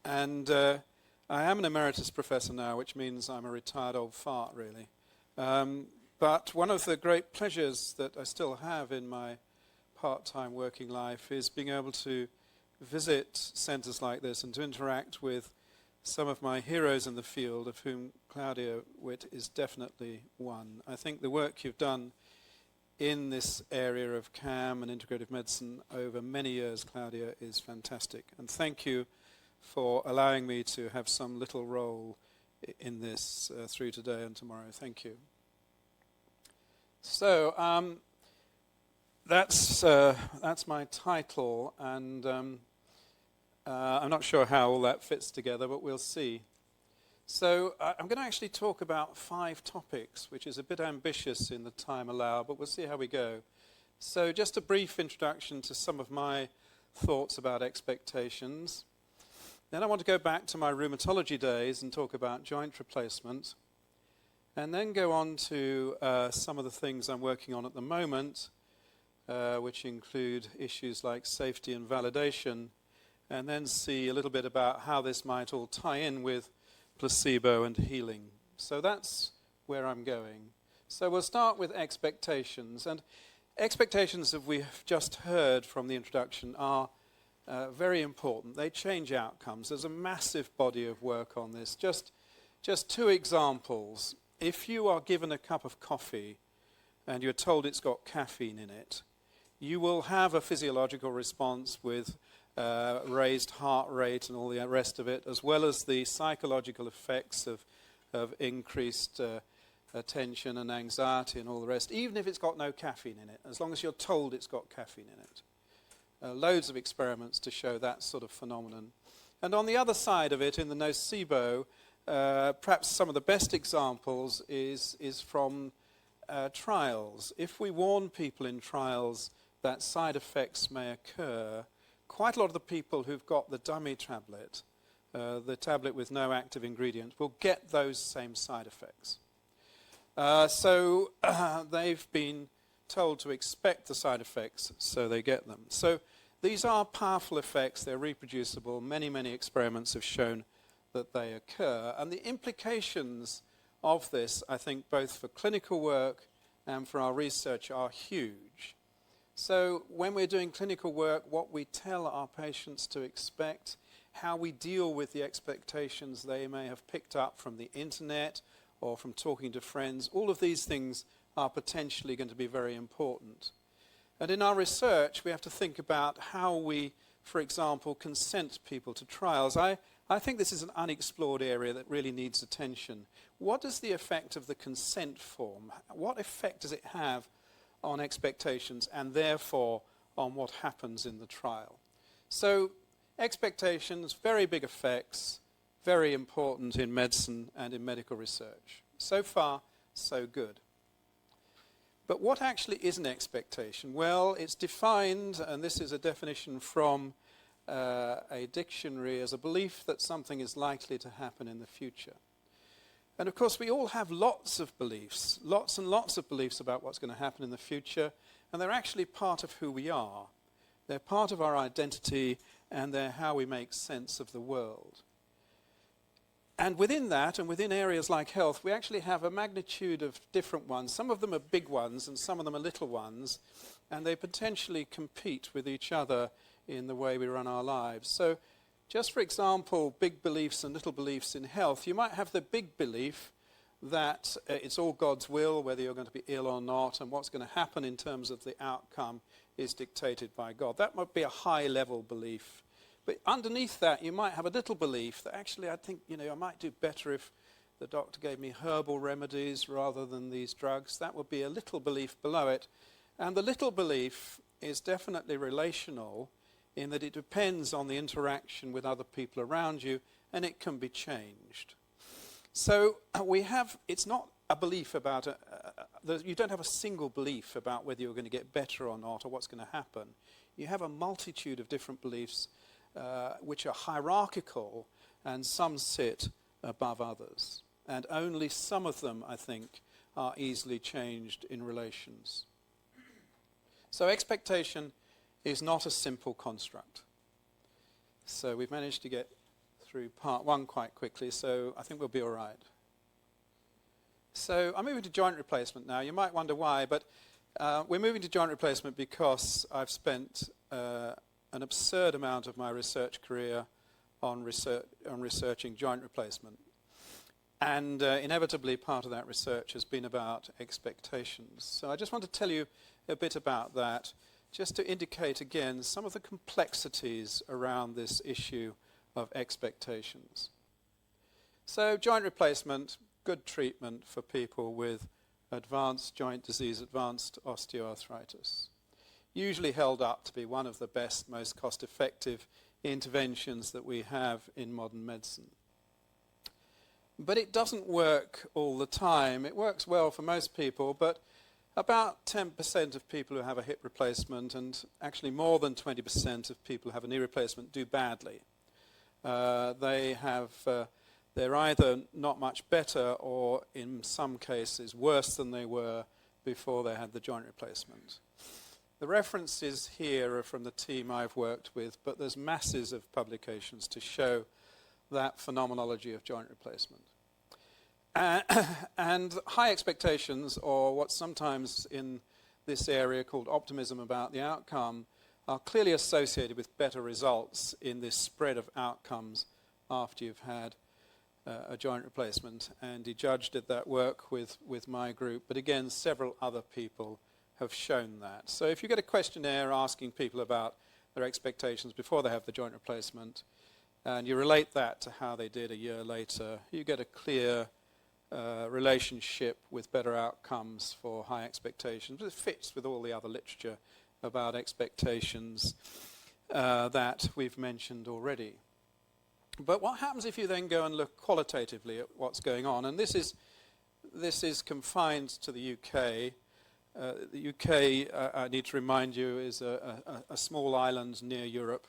And I am an emeritus professor now, which means I'm a retired old fart, really. But one of the great pleasures that I still have in my part-time working life is being able to visit centres like this and to interact with some of my heroes in the field, of whom Claudia Witt is definitely one. I think the work you've done in this area of CAM and integrative medicine over many years, Claudia, is fantastic. And thank you for allowing me to have some little role in this through today and tomorrow. Thank you. So that's my title, and I'm not sure how all that fits together, but we'll see. So I'm going to actually talk about 5 topics, which is a bit ambitious in the time allowed, but we'll see how we go. So just a brief introduction to some of my thoughts about expectations. Then I want to go back to my rheumatology days and talk about joint replacement. And then go on to some of the things I'm working on at the moment, which include issues like safety and validation, and then see a little bit about how this might all tie in with placebo and healing. So that's where I'm going. So we'll start with expectations. And expectations, as we've just heard from the introduction, are very important. They change outcomes. There's a massive body of work on this. Just 2 examples. If you are given a cup of coffee and you're told it's got caffeine in it, you will have a physiological response with raised heart rate and all the rest of it, as well as the psychological effects of increased attention and anxiety and all the rest, even if it's got no caffeine in it, as long as you're told it's got caffeine in it. Loads of experiments to show that sort of phenomenon. And on the other side of it, in the nocebo, perhaps some of the best examples is from trials. If we warn people in trials that side effects may occur, quite a lot of the people who've got the dummy tablet, the tablet with no active ingredient, will get those same side effects. So they've been told to expect the side effects, so they get them. So these are powerful effects. They're reproducible. Many, many experiments have shown that they occur. And the implications of this, I think, both for clinical work and for our research are huge. So when we're doing clinical work, what we tell our patients to expect, how we deal with the expectations they may have picked up from the internet or from talking to friends, all of these things are potentially going to be very important. And in our research, we have to think about how we, for example, consent people to trials. I think this is an unexplored area that really needs attention. What is the effect of the consent form? What effect does it have on expectations and therefore on what happens in the trial? So expectations, very big effects, very important in medicine and in medical research. So far, so good. But what actually is an expectation? Well, it's defined, and this is a definition from a dictionary, as a belief that something is likely to happen in the future. And of course, we all have lots of beliefs, lots and lots of beliefs about what's going to happen in the future, and they're actually part of who we are. They're part of our identity, and they're how we make sense of the world. And within that, and within areas like health, we actually have a magnitude of different ones. Some of them are big ones, and some of them are little ones, and they potentially compete with each other in the way we run our lives. So just for example, big beliefs and little beliefs in health, you might have the big belief that it's all God's will, whether you're going to be ill or not, and what's going to happen in terms of the outcome is dictated by God. That might be a high-level belief. But underneath that, you might have a little belief that actually I think, I might do better if the doctor gave me herbal remedies rather than these drugs. That would be a little belief below it. And the little belief is definitely relational in that it depends on the interaction with other people around you, and it can be changed. So it's not a belief about, you don't have a single belief about whether you're going to get better or not or what's going to happen. You have a multitude of different beliefs which are hierarchical, and some sit above others. And only some of them, I think, are easily changed in relations. So expectation is not a simple construct. So we've managed to get through part one quite quickly, so I think we'll be all right. So I'm moving to joint replacement now. You might wonder why, but we're moving to joint replacement because I've spent an absurd amount of my research career on researching joint replacement. And inevitably, part of that research has been about expectations. So I just want to tell you a bit about that, just to indicate again some of the complexities around this issue of expectations. So joint replacement, good treatment for people with advanced joint disease, advanced osteoarthritis. Usually held up to be one of the best, most cost-effective interventions that we have in modern medicine. But it doesn't work all the time. It works well for most people, but about 10% of people who have a hip replacement, and actually more than 20% of people who have a knee replacement, do badly. They're either not much better or, in some cases, worse than they were before they had the joint replacement. The references here are from the team I've worked with, but there's masses of publications to show that phenomenology of joint replacement. And high expectations, or what's sometimes in this area called optimism about the outcome, are clearly associated with better results in this spread of outcomes after you've had a joint replacement. Andy Judge did that work with my group, but again, several other people have shown that. So if you get a questionnaire asking people about their expectations before they have the joint replacement, and you relate that to how they did a year later, you get a clear relationship with better outcomes for high expectations. It fits with all the other literature about expectations that we've mentioned already. But what happens if you then go and look qualitatively at what's going on? And this is confined to the UK. The UK, I need to remind you, is a small island near Europe.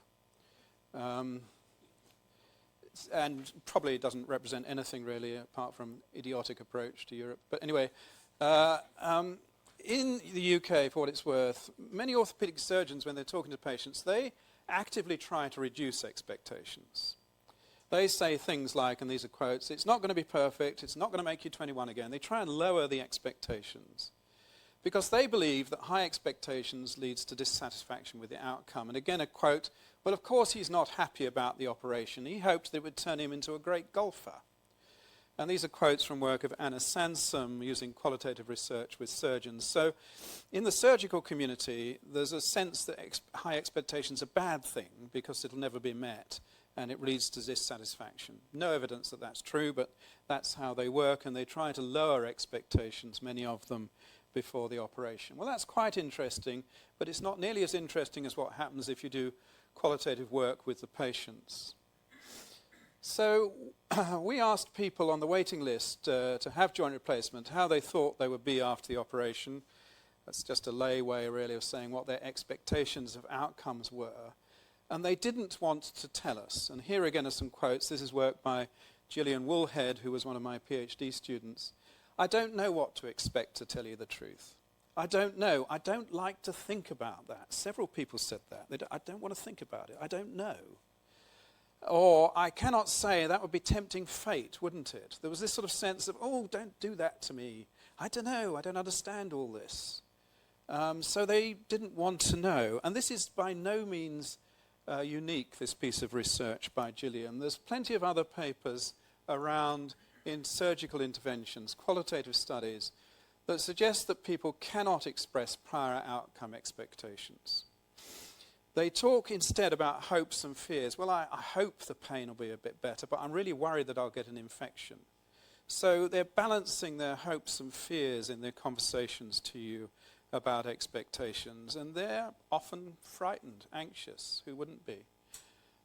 And probably doesn't represent anything really apart from idiotic approach to Europe. But anyway, in the UK, for what it's worth, many orthopedic surgeons, when they're talking to patients, they actively try to reduce expectations. They say things like, and these are quotes, "It's not going to be perfect, it's not going to make you 21 again." They try and lower the expectations because they believe that high expectations leads to dissatisfaction with the outcome. And again, a quote, "Well, of course he's not happy about the operation. He hoped that it would turn him into a great golfer." And these are quotes from work of Anna Sansom using qualitative research with surgeons. So in the surgical community, there's a sense that high expectations are a bad thing because it'll never be met and it leads to dissatisfaction. No evidence that that's true, but that's how they work, and they try to lower expectations, many of them, before the operation. Well, that's quite interesting, but it's not nearly as interesting as what happens if you do qualitative work with the patients. So we asked people on the waiting list to have joint replacement how they thought they would be after the operation. That's just a lay way, really, of saying what their expectations of outcomes were. And they didn't want to tell us. And here again are some quotes. This is work by Gillian Woolhead, who was one of my PhD students. "I don't know what to expect, to tell you the truth. I don't know. I don't like to think about that." Several people said that. I don't want to think about it. I don't know. Or, "I cannot say, that would be tempting fate, wouldn't it?" There was this sort of sense of, "Oh, don't do that to me. I don't know. I don't understand all this." So they didn't want to know. And this is by no means unique, this piece of research by Gillian. There's plenty of other papers around in surgical interventions, qualitative studies, that suggest that people cannot express prior outcome expectations. They talk instead about hopes and fears. "Well, I hope the pain will be a bit better, but I'm really worried that I'll get an infection." So they're balancing their hopes and fears in their conversations to you about expectations, and they're often frightened, anxious. Who wouldn't be?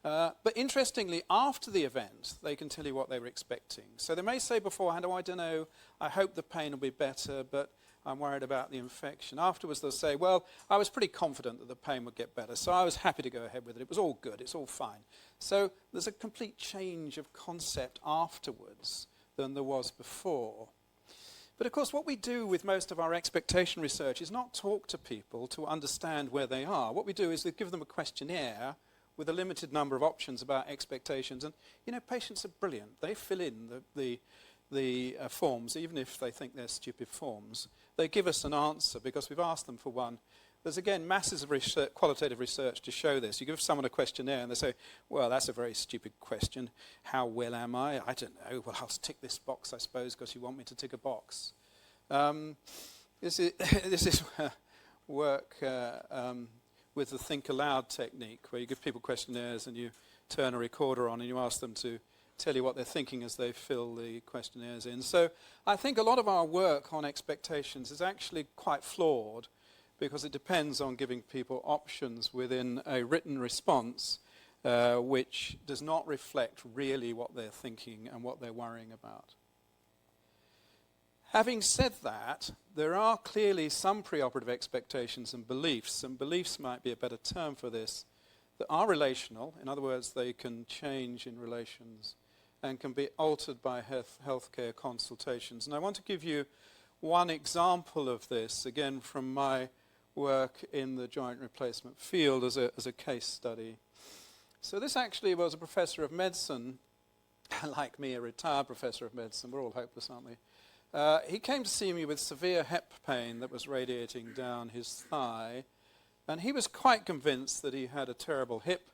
But interestingly, after the event, they can tell you what they were expecting. So they may say beforehand, "Oh, I don't know, I hope the pain will be better, but I'm worried about the infection." Afterwards, they'll say, "Well, I was pretty confident that the pain would get better, so I was happy to go ahead with it. It was all good, it's all fine." So there's a complete change of concept afterwards than there was before. But of course, what we do with most of our expectation research is not talk to people to understand where they are. What we do is we give them a questionnaire with a limited number of options about expectations. And, patients are brilliant. They fill in the forms, even if they think they're stupid forms. They give us an answer because we've asked them for one. There's, again, masses of research, qualitative research to show this. You give someone a questionnaire and they say, well, that's a very stupid question. How well am I? I don't know. Well, I'll tick this box, I suppose, because you want me to tick a box. This is work with the think aloud technique, where you give people questionnaires and you turn a recorder on and you ask them to tell you what they're thinking as they fill the questionnaires in. So I think a lot of our work on expectations is actually quite flawed, because it depends on giving people options within a written response which does not reflect really what they're thinking and what they're worrying about. Having said that, there are clearly some preoperative expectations and beliefs might be a better term for this, that are relational. In other words, they can change in relations and can be altered by healthcare consultations. And I want to give you one example of this, again from my work in the joint replacement field as a case study. So this actually was a professor of medicine, like me, a retired professor of medicine. We're all hopeless, aren't we? He came to see me with severe hip pain that was radiating down his thigh, and he was quite convinced that he had a terrible hip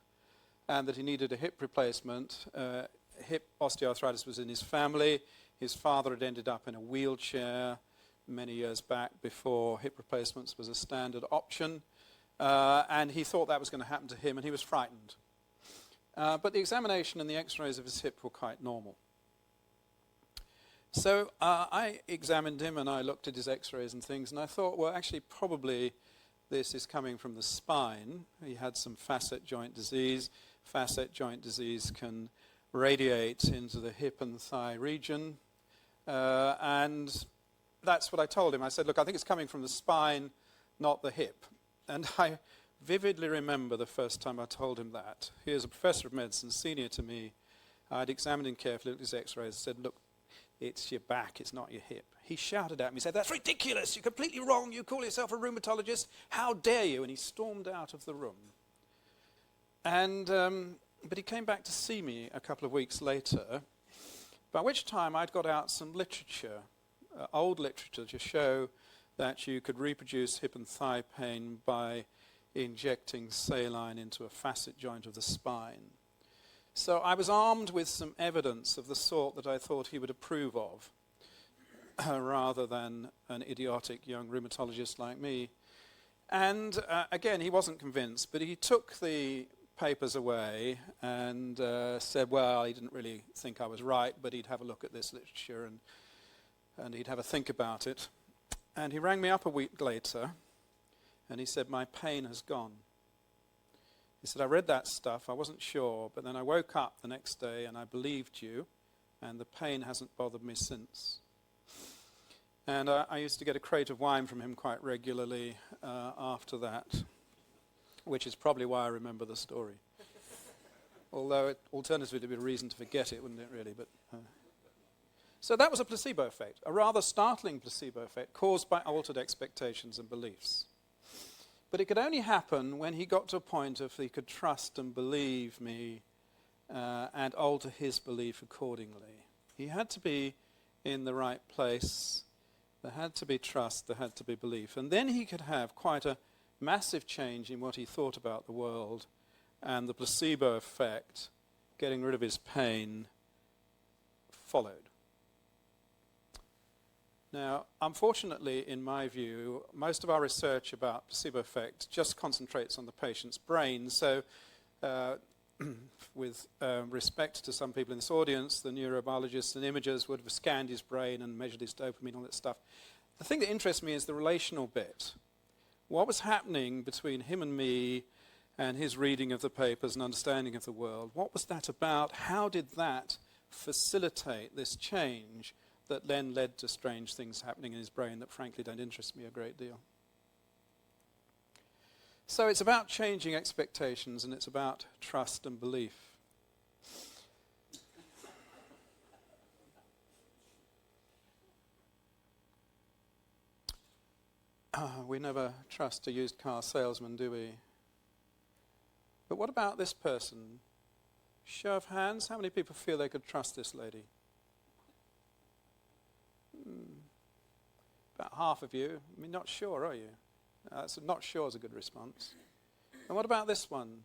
and that he needed a hip replacement. Hip osteoarthritis was in his family. His father had ended up in a wheelchair many years back before hip replacements was a standard option, and he thought that was going to happen to him, and he was frightened. But the examination and the x-rays of his hip were quite normal. So I examined him and I looked at his x-rays and things, and I thought, well, actually probably this is coming from the spine. He had some facet joint disease. Facet joint disease can radiate into the hip and thigh region, and that's what I told him. I said, look, I think it's coming from the spine, not the hip. And I vividly remember the first time I told him that. He was a professor of medicine, senior to me. I'd examined him carefully, looked at his x-rays, and said, look, it's your back, it's not your hip. He shouted at me, he said, that's ridiculous, you're completely wrong, you call yourself a rheumatologist, how dare you? And he stormed out of the room. And but he came back to see me a couple of weeks later, by which time I'd got out some literature, old literature, to show that you could reproduce hip and thigh pain by injecting saline into a facet joint of the spine. So I was armed with some evidence of the sort that I thought he would approve of, rather than an idiotic young rheumatologist like me. And again, he wasn't convinced, but he took the papers away and said, well, he didn't really think I was right, but he'd have a look at this literature and he'd have a think about it. And he rang me up a week later, and he said, my pain has gone. He said, I read that stuff, I wasn't sure, but then I woke up the next day and I believed you, and the pain hasn't bothered me since. And I used to get a crate of wine from him quite regularly after that, which is probably why I remember the story. Although alternatively it would be a reason to forget it, wouldn't it really? But so that was a placebo effect, a rather startling placebo effect caused by altered expectations and beliefs. But it could only happen when he got to a point of he could trust and believe me and alter his belief accordingly. He had to be in the right place. There had to be trust, there had to be belief. And then he could have quite a massive change in what he thought about the world, and the placebo effect, getting rid of his pain, followed. Now, unfortunately, in my view, most of our research about placebo effect just concentrates on the patient's brain. So, with respect to some people in this audience, the neurobiologists and imagers would have scanned his brain and measured his dopamine, all that stuff. The thing that interests me is the relational bit. What was happening between him and me and his reading of the papers and understanding of the world? What was that about? How did that facilitate this change that then led to strange things happening in his brain that frankly don't interest me a great deal? So it's about changing expectations, and it's about trust and belief. We never trust a used car salesman, do we? But what about this person? Show of hands, how many people feel they could trust this lady? About half of you. I mean, not sure, are you? So not sure is a good response. And what about this one?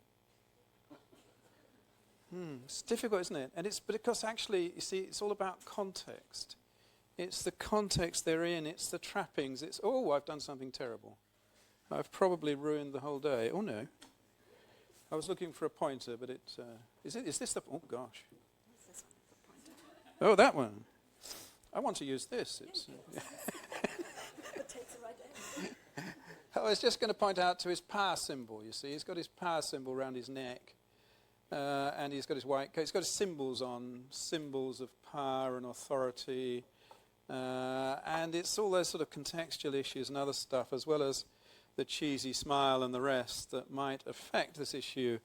It's difficult, isn't it? And it's because actually, you see, it's all about context. It's the context they're in. It's the trappings. It's, oh, I've done something terrible. I've probably ruined the whole day. Oh, no. I was looking for a pointer, but is this the, oh, gosh. This one, the pointer. Oh, that one. I want to use this. It's, It takes it right in. I was just going to point out to his power symbol, you see. He's got his power symbol around his neck. And he's got his white coat. He's got his symbols on, symbols of power and authority. And it's all those sort of contextual issues and other stuff, as well as the cheesy smile and the rest that might affect this issue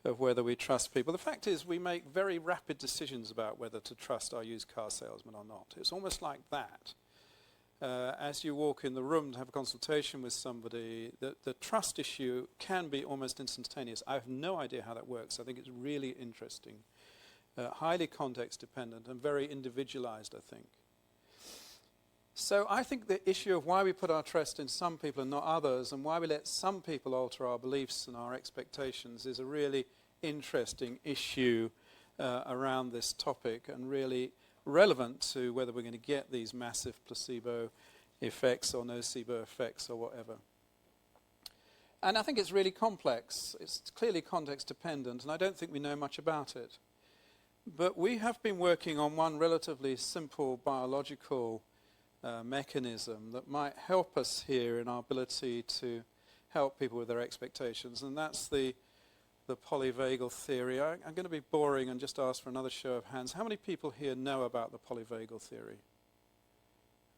of whether we trust people. The fact is we make very rapid decisions about whether to trust our used car salesman or not. It's almost like that. As you walk in the room to have a consultation with somebody, the trust issue can be almost instantaneous. I have no idea how that works. I think it's really interesting. Highly context dependent and very individualized, I think. So I think the issue of why we put our trust in some people and not others, and why we let some people alter our beliefs and our expectations, is a really interesting issue around this topic, and really relevant to whether we're going to get these massive placebo effects or nocebo effects or whatever. And I think it's really complex. It's clearly context dependent, and I don't think we know much about it. But we have been working on one relatively simple biological mechanism that might help us here in our ability to help people with their expectations, and that's the polyvagal theory. I'm going to be boring and just ask for another show of hands. How many people here know about the polyvagal theory?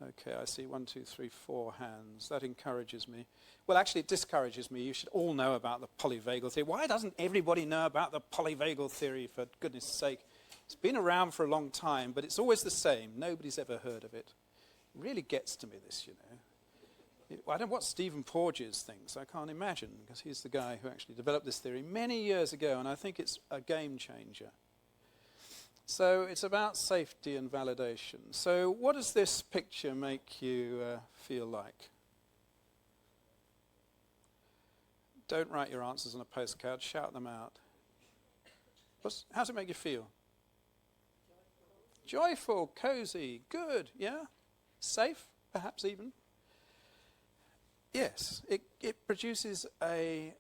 Okay, I see 1, 2, 3, 4 hands. That encourages me. Well, actually, it discourages me. You should all know about the polyvagal theory. Why doesn't everybody know about the polyvagal theory, for goodness sake? It's been around for a long time, but it's always the same. Nobody's ever heard of it. It really gets to me, this, you know. I don't know what Stephen Porges thinks. I can't imagine, because he's the guy who actually developed this theory many years ago, and I think it's a game changer. So it's about safety and validation. So what does this picture make you feel like? Don't write your answers on a postcard. Shout them out. How does it make you feel? Joyful, cozy, good, yeah? Safe, perhaps even? Yes, it produces a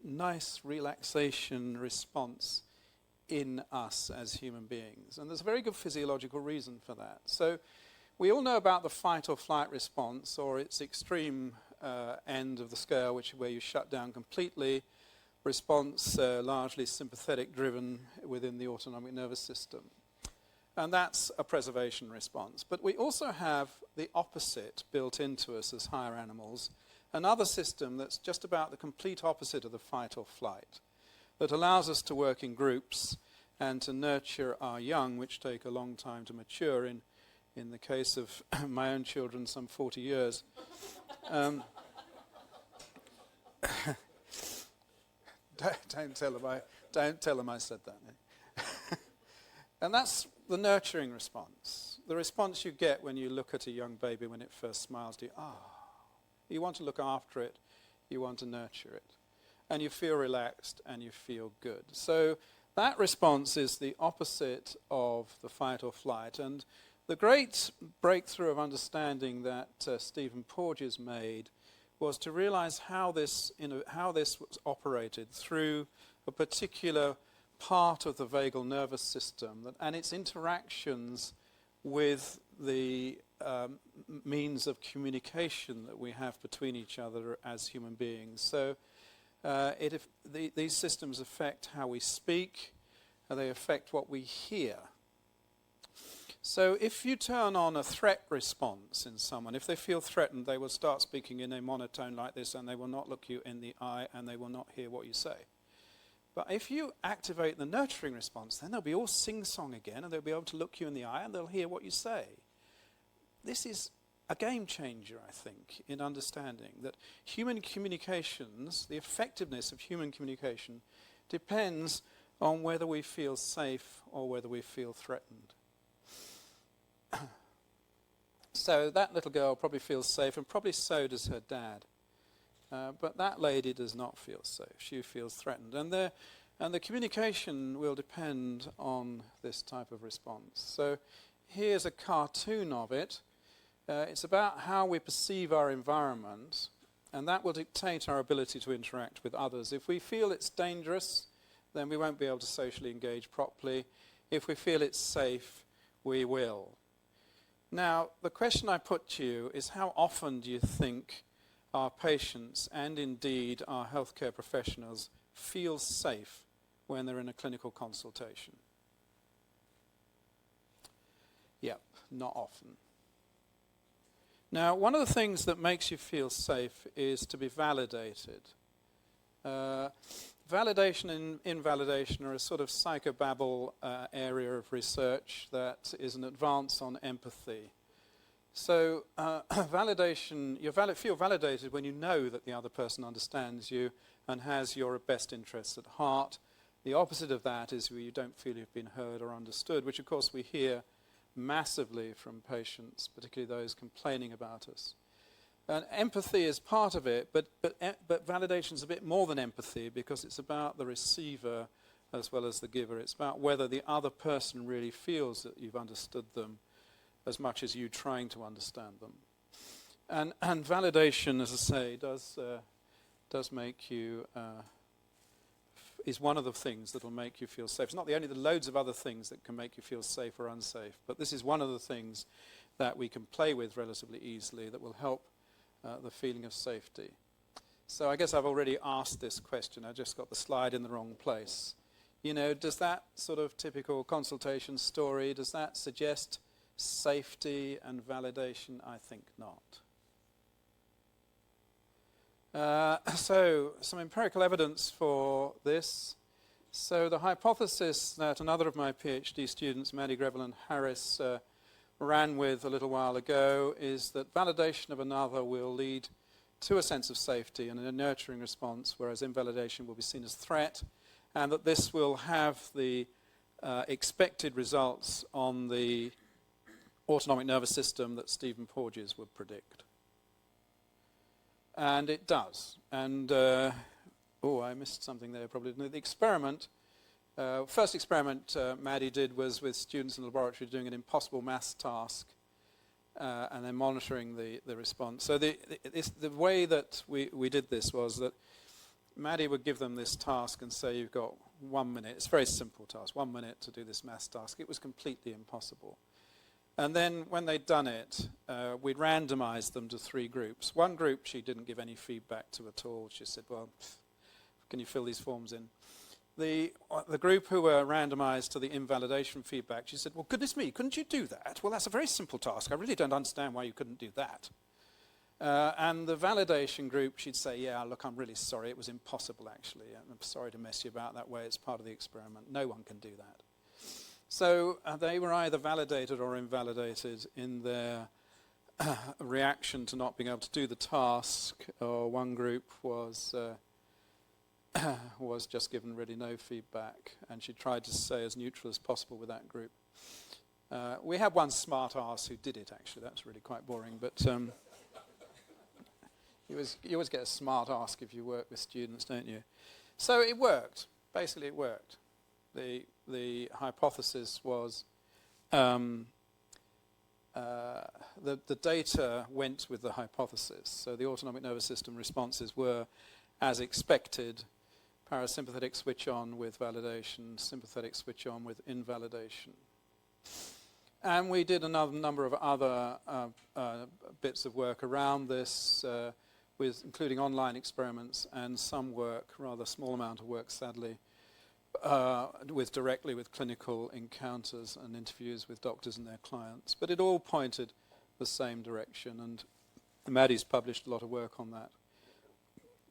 nice relaxation response in us as human beings. And there's a very good physiological reason for that. So we all know about the fight or flight response, or its extreme end of the scale, where you shut down completely. Response largely sympathetic driven within the autonomic nervous system. And that's a preservation response. But we also have the opposite built into us as higher animals, another system that's just about the complete opposite of the fight or flight, that allows us to work in groups and to nurture our young, which take a long time to mature. In the case of my own children, some 40 years. Don't tell them I said that. And that's the nurturing response. The response you get when you look at a young baby when it first smiles to you. You want to look after it, you want to nurture it. And you feel relaxed and you feel good. So that response is the opposite of the fight or flight. And the great breakthrough of understanding that Stephen Porges made was to realize how this was operated through a particular part of the vagal nervous system and its interactions with the means of communication that we have between each other as human beings. So these systems affect how we speak, and they affect what we hear. So if you turn on a threat response in someone, if they feel threatened, they will start speaking in a monotone like this, and they will not look you in the eye, and they will not hear what you say. But if you activate the nurturing response, then they'll be all sing-song again, and they'll be able to look you in the eye, and they'll hear what you say. This is a game changer, I think, in understanding that human communications, the effectiveness of human communication, depends on whether we feel safe or whether we feel threatened. So that little girl probably feels safe, and probably so does her dad. But that lady does not feel safe. She feels threatened. And the communication will depend on this type of response. So here's a cartoon of it. It's about how we perceive our environment, and that will dictate our ability to interact with others. If we feel it's dangerous, then we won't be able to socially engage properly. If we feel it's safe, we will. Now, the question I put to you is, how often do you think our patients, and indeed our healthcare professionals, feel safe when they're in a clinical consultation? Yep, not often. Now, one of the things that makes you feel safe is to be validated. Validation and invalidation are a sort of psychobabble area of research that is an advance on empathy. So validation, you feel validated when you know that the other person understands you and has your best interests at heart. The opposite of that is where you don't feel you've been heard or understood, which of course we hear massively from patients, particularly those complaining about us. And empathy is part of it, but validation is a bit more than empathy, because it's about the receiver as well as the giver. It's about whether the other person really feels that you've understood them as much as you trying to understand them. And validation, as I say, does make you, is one of the things that will make you feel safe. It's not the only, there are loads of other things that can make you feel safe or unsafe, but this is one of the things that we can play with relatively easily that will help the feeling of safety. So I guess I've already asked this question. I just got the slide in the wrong place. You know, does that sort of typical consultation story, does that suggest safety and validation? I think not. So some empirical evidence for this. So the hypothesis that another of my PhD students, Maddie Greville and Harris, ran with a little while ago is that validation of another will lead to a sense of safety and a nurturing response, whereas invalidation will be seen as threat, and that this will have the expected results on the autonomic nervous system that Stephen Porges would predict. And it does. And, I missed something there probably. The experiment, first experiment Maddie did was with students in the laboratory doing an impossible maths task and then monitoring the response. So the way that we did this was that Maddie would give them this task and say, you've got 1 minute. It's a very simple task, 1 minute to do this maths task. It was completely impossible. And then when they'd done it, we'd randomized them to 3 groups. One group she didn't give any feedback to at all. She said, well, can you fill these forms in? The group who were randomized to the invalidation feedback, she said, well, goodness me, couldn't you do that? Well, that's a very simple task. I really don't understand why you couldn't do that. And the validation group, she'd say, yeah, look, I'm really sorry. It was impossible, actually. I'm sorry to mess you about that way. It's part of the experiment. No one can do that. So they were either validated or invalidated in their reaction to not being able to do the task, or one group was just given really no feedback, and she tried to stay as neutral as possible with that group. We had one smart ass who did it, actually. That's really quite boring, but you always get a smart ass if you work with students, don't you? So it worked. Basically, it worked. The hypothesis was the data went with the hypothesis. So the autonomic nervous system responses were, as expected, parasympathetic switch on with validation, sympathetic switch on with invalidation. And we did another number of other bits of work around this, including online experiments and some work, rather small amount of work, sadly, directly with clinical encounters and interviews with doctors and their clients. But it all pointed the same direction, and Maddie's published a lot of work on that.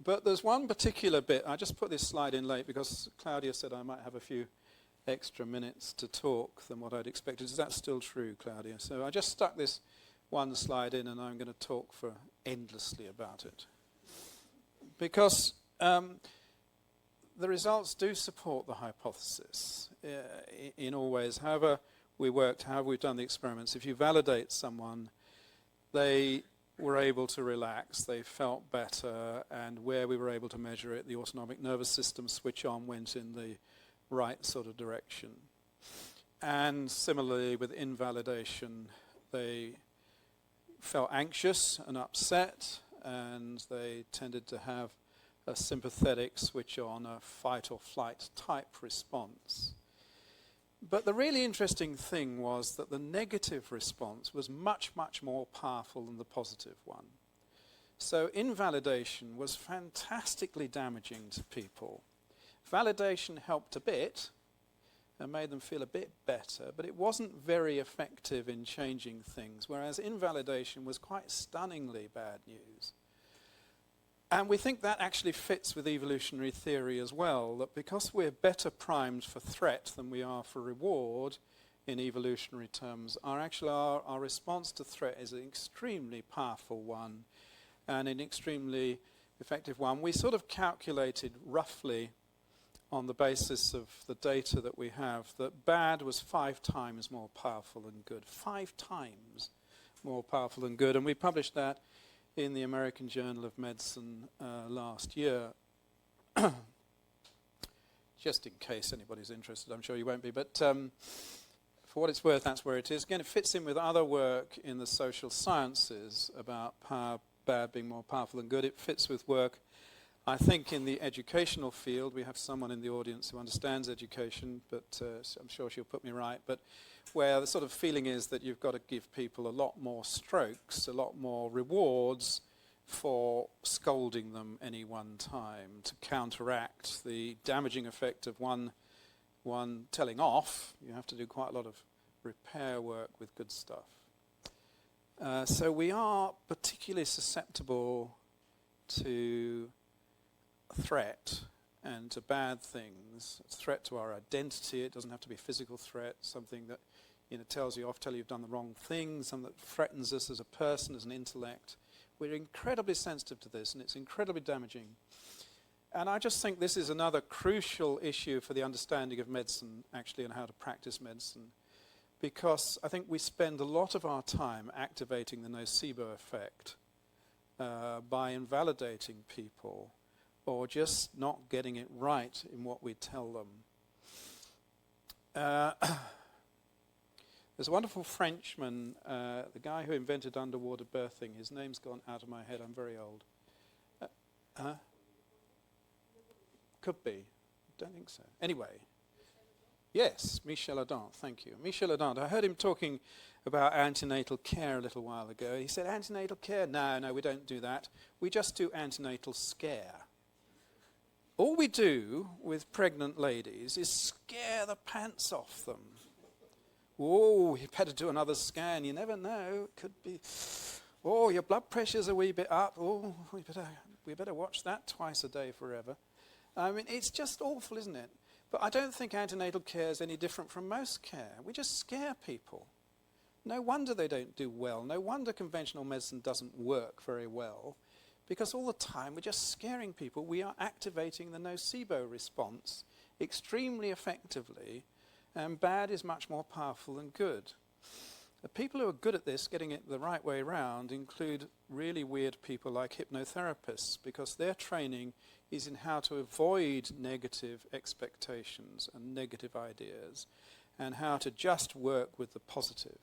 But there's one particular bit, I just put this slide in late because Claudia said I might have a few extra minutes to talk than what I'd expected. Is that still true, Claudia? So I just stuck this one slide in, and I'm going to talk for endlessly about it. Because the results do support the hypothesis in all ways. However we've done the experiments, if you validate someone, they were able to relax, they felt better, and where we were able to measure it, the autonomic nervous system switch on went in the right sort of direction. And similarly with invalidation, they felt anxious and upset, and they tended to have a sympathetic switch on, a fight or flight type response. But the really interesting thing was that the negative response was much, much more powerful than the positive one. So invalidation was fantastically damaging to people. Validation helped a bit and made them feel a bit better, but it wasn't very effective in changing things, whereas invalidation was quite stunningly bad news. And we think that actually fits with evolutionary theory as well, that because we're better primed for threat than we are for reward in evolutionary terms, our response to threat is an extremely powerful one and an extremely effective one. We sort of calculated roughly on the basis of the data that we have that bad was 5 times more powerful than good. 5 times more powerful than good. And we published that in the American Journal of Medicine last year. Just in case anybody's interested, I'm sure you won't be, but for what it's worth, that's where it is. Again, it fits in with other work in the social sciences about bad being more powerful than good. It fits with work, I think, in the educational field. We have someone in the audience who understands education, but I'm sure she'll put me right, but where the sort of feeling is that you've got to give people a lot more strokes, a lot more rewards for scolding them any one time to counteract the damaging effect of one telling off. You have to do quite a lot of repair work with good stuff. So we are particularly susceptible to threat and to bad things. It's a threat to our identity. It doesn't have to be a physical threat, something that tells you off, tell you you've done the wrong thing, something that threatens us as a person, as an intellect. We're incredibly sensitive to this, and it's incredibly damaging. And I just think this is another crucial issue for the understanding of medicine, actually, and how to practice medicine, because I think we spend a lot of our time activating the nocebo effect by invalidating people or just not getting it right in what we tell them. There's a wonderful Frenchman, the guy who invented underwater birthing. His name's gone out of my head. I'm very old. Could be. Don't think so. Anyway. Yes, Michel Adam. Thank you. Michel Adam. I heard him talking about antenatal care a little while ago. He said, antenatal care? No, we don't do that. We just do antenatal scare. All we do with pregnant ladies is scare the pants off them. Oh, you better do another scan. You never know. It could be, oh, your blood pressure's a wee bit up. Oh, we better watch that twice a day forever. I mean, it's just awful, isn't it? But I don't think antenatal care is any different from most care. We just scare people. No wonder they don't do well. No wonder conventional medicine doesn't work very well. Because all the time we're just scaring people. We are activating the nocebo response extremely effectively, and bad is much more powerful than good. The people who are good at this, getting it the right way around, include really weird people like hypnotherapists, because their training is in how to avoid negative expectations and negative ideas, and how to just work with the positive.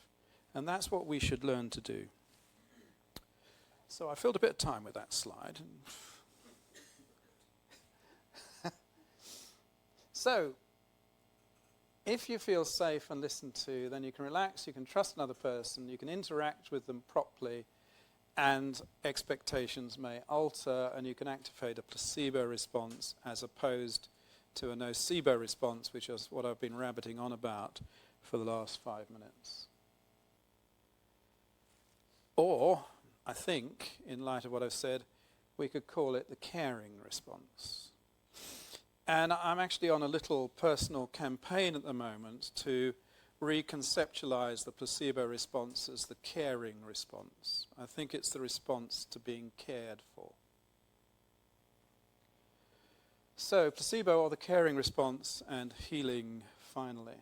And that's what we should learn to do. So I filled a bit of time with that slide. So, if you feel safe and listened to, then you can relax, you can trust another person, you can interact with them properly, and expectations may alter, and you can activate a placebo response as opposed to a nocebo response, which is what I've been rabbiting on about for the last 5 minutes. Or, I think, in light of what I've said, we could call it the caring response. And I'm actually on a little personal campaign at the moment to reconceptualize the placebo response as the caring response. I think it's the response to being cared for. So, placebo or the caring response, and healing finally.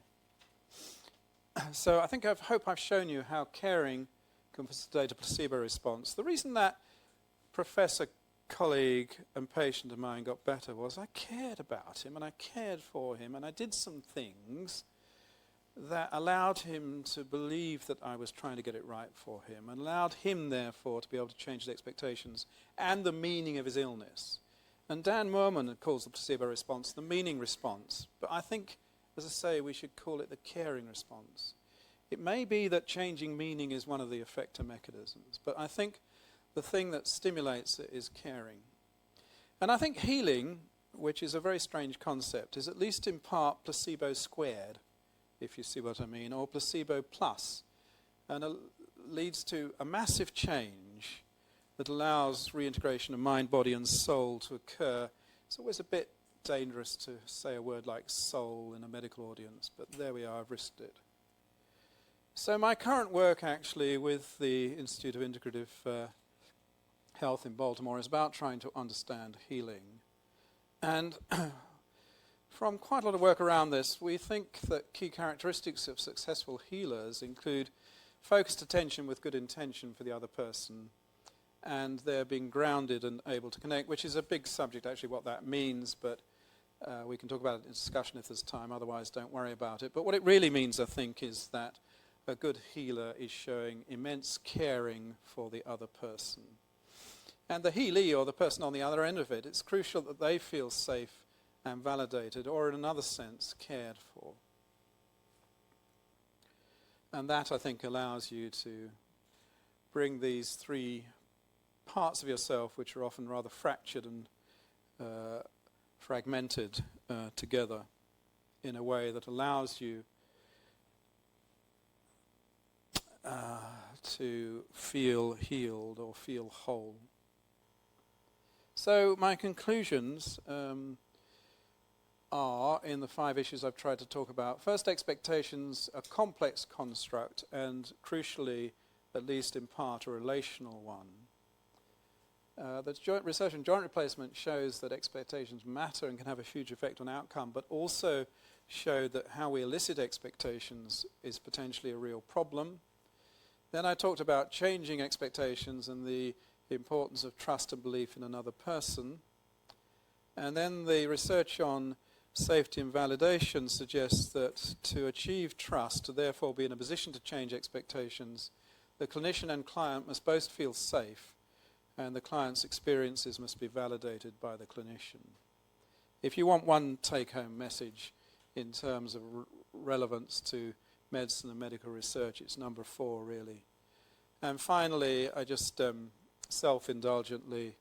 So I hope I've shown you how caring can facilitate a placebo response. The reason that professor, colleague and patient of mine got better was I cared about him and I cared for him and I did some things that allowed him to believe that I was trying to get it right for him and allowed him, therefore, to be able to change his expectations and the meaning of his illness. And Dan Moorman calls the placebo response the meaning response. But I think, as I say, we should call it the caring response. It may be that changing meaning is one of the effector mechanisms, but I think the thing that stimulates it is caring. And I think healing, which is a very strange concept, is at least in part placebo squared, if you see what I mean, or placebo plus, and leads to a massive change that allows reintegration of mind, body and soul to occur. It's always a bit dangerous to say a word like soul in a medical audience, but there we are, I've risked it. So my current work actually with the Institute of Integrative Health in Baltimore is about trying to understand healing. And from quite a lot of work around this, we think that key characteristics of successful healers include focused attention with good intention for the other person, and they're being grounded and able to connect, which is a big subject actually what that means, but we can talk about it in discussion if there's time, otherwise don't worry about it. But what it really means, I think, is that a good healer is showing immense caring for the other person. And the healee, or the person on the other end of it, it's crucial that they feel safe and validated, or in another sense, cared for. And that, I think, allows you to bring these three parts of yourself, which are often rather fractured and fragmented, together in a way that allows you to feel healed or feel whole. So my conclusions are, in the 5 issues I've tried to talk about, first, expectations, a complex construct, and crucially, at least in part, a relational one. The research on joint replacement shows that expectations matter and can have a huge effect on outcome, but also showed that how we elicit expectations is potentially a real problem. Then I talked about changing expectations and the importance of trust and belief in another person. And then the research on safety and validation suggests that to achieve trust, to therefore be in a position to change expectations, the clinician and client must both feel safe, and the client's experiences must be validated by the clinician. If you want one take-home message in terms of relevance to medicine and medical research, it's number 4, really. And finally, I just self-indulgently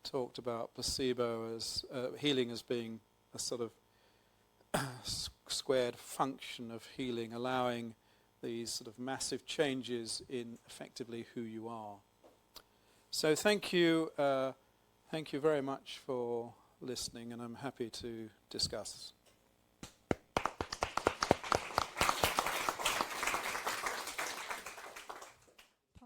talked about placebo as healing as being a sort of squared function of healing, allowing these sort of massive changes in effectively who you are. So thank you very much for listening, and I'm happy to discuss.